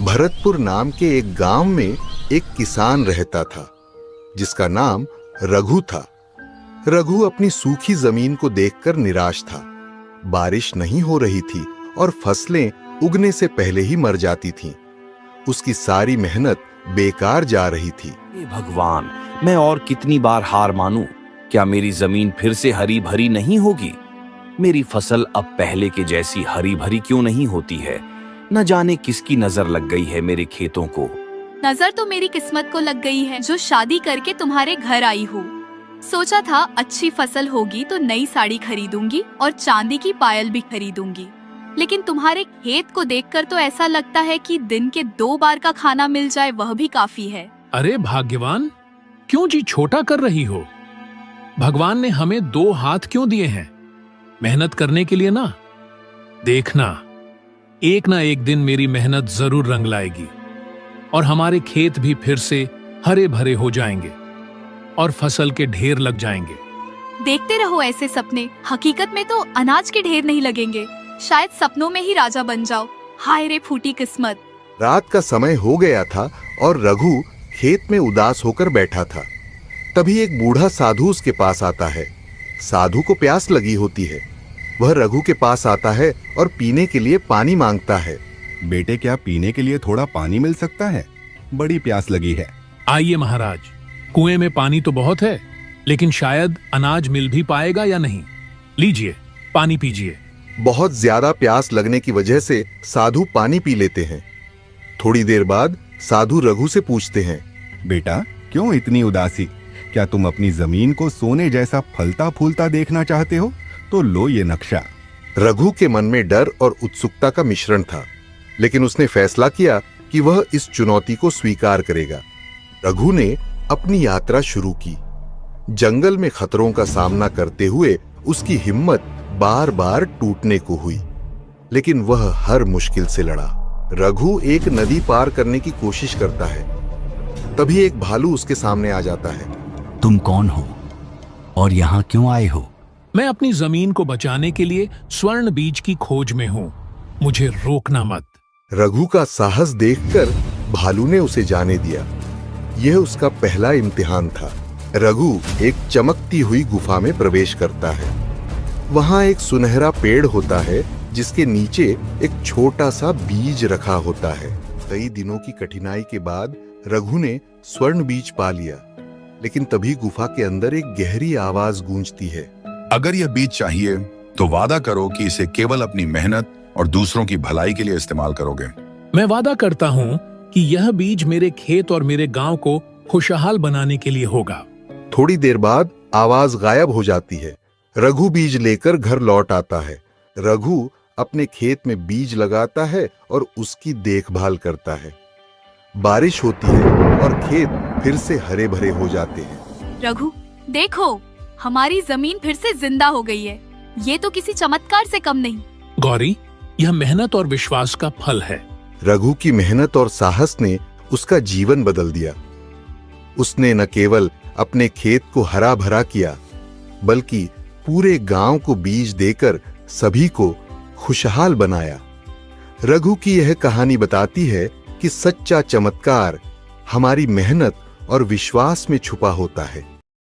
भरतपुर नाम के एक गांव में एक किसान रहता था जिसका नाम रघु था। रघु अपनी सूखी जमीन को देखकर निराश था। बारिश नहीं हो रही थी और फसलें उगने से पहले ही मर जाती थीं। उसकी सारी मेहनत बेकार जा रही थी। हे भगवान, मैं और कितनी बार हार मानूं? क्या मेरी जमीन फिर से हरी भरी नहीं होगी? मेरी फसल अब पहले के जैसी हरी भरी क्यों नहीं होती है? न जाने किसकी नजर लग गई है मेरे खेतों को। नजर तो मेरी किस्मत को लग गई है जो शादी करके तुम्हारे घर आई हूँ। सोचा था अच्छी फसल होगी तो नई साड़ी खरीदूंगी और चांदी की पायल भी खरीदूंगी, लेकिन तुम्हारे खेत को देखकर तो ऐसा लगता है कि दिन के 2 बार का खाना मिल जाए वह भी काफी है। अरे भाग्यवान, क्यों जी छोटा कर रही हो? भगवान ने हमें 2 हाथ क्यों दिए हैं? मेहनत करने के लिए ना। देखना, एक ना एक दिन मेरी मेहनत जरूर रंग लाएगी और हमारे खेत भी फिर से हरे भरे हो जाएंगे और फसल के ढेर लग जाएंगे। देखते रहो ऐसे सपने, हकीकत में तो अनाज के ढेर नहीं लगेंगे। शायद सपनों में ही राजा बन जाओ। हाय रे फूटी किस्मत। रात का समय हो गया था और रघु खेत में उदास होकर बैठा था। तभी एक बूढ़ा साधु उसके पास आता है। साधु को प्यास लगी होती है। वह रघु के पास आता है और पीने के लिए पानी मांगता है। बेटे, क्या पीने के लिए थोड़ा पानी मिल सकता है? बड़ी प्यास लगी है। आइए महाराज, कुएं में पानी तो बहुत है, लेकिन शायद अनाज मिल भी पाएगा या नहीं। लीजिए, पानी पीजिए। बहुत ज्यादा प्यास लगने की वजह से साधु पानी पी लेते हैं। थोड़ी देर बाद साधु रघु से पूछते हैं, बेटा, क्यों इतनी उदासी? क्या तुम अपनी जमीन को सोने जैसा फलता फूलता देखना चाहते हो? तो लो ये नक्शा। रघु के मन में डर और उत्सुकता का मिश्रण था, लेकिन उसने फैसला किया कि वह इस चुनौती को स्वीकार करेगा। रघु ने अपनी यात्रा शुरू की। जंगल में खतरों का सामना करते हुए उसकी हिम्मत बार बार टूटने को हुई, लेकिन वह हर मुश्किल से लड़ा। रघु एक नदी पार करने की कोशिश करता है। तभी एक भालू उसके सामने आ जाता है। तुम कौन हो और यहाँ क्यों आए हो? मैं अपनी जमीन को बचाने के लिए स्वर्ण बीज की खोज में हूँ। मुझे रोकना मत। रघु का साहस देखकर भालू ने उसे जाने दिया। यह उसका पहला इम्तिहान था। रघु एक चमकती हुई गुफा में प्रवेश करता है। वहां एक सुनहरा पेड़ होता है जिसके नीचे एक छोटा सा बीज रखा होता है। कई दिनों की कठिनाई के बाद रघु ने स्वर्ण बीज पा लिया, लेकिन तभी गुफा के अंदर एक गहरी आवाज गूंजती है। अगर यह बीज चाहिए तो वादा करो कि इसे केवल अपनी मेहनत और दूसरों की भलाई के लिए इस्तेमाल करोगे। मैं वादा करता हूँ कि यह बीज मेरे खेत और मेरे गांव को खुशहाल बनाने के लिए होगा। थोड़ी देर बाद आवाज गायब हो जाती है। रघु बीज लेकर घर लौट आता है। रघु अपने खेत में बीज लगाता है और उसकी देखभाल करता है। बारिश होती है और खेत फिर से हरे भरे हो जाते हैं। रघु, देखो, हमारी जमीन फिर से जिंदा हो गई है। ये तो किसी चमत्कार से कम नहीं। गौरी, यह मेहनत और विश्वास का फल है। रघु की मेहनत और साहस ने उसका जीवन बदल दिया। उसने न केवल अपने खेत को हरा भरा किया, बल्कि पूरे गांव को बीज देकर सभी को खुशहाल बनाया। रघु की यह कहानी बताती है कि सच्चा चमत्कार हमारी मेहनत और विश्वास में छुपा होता है।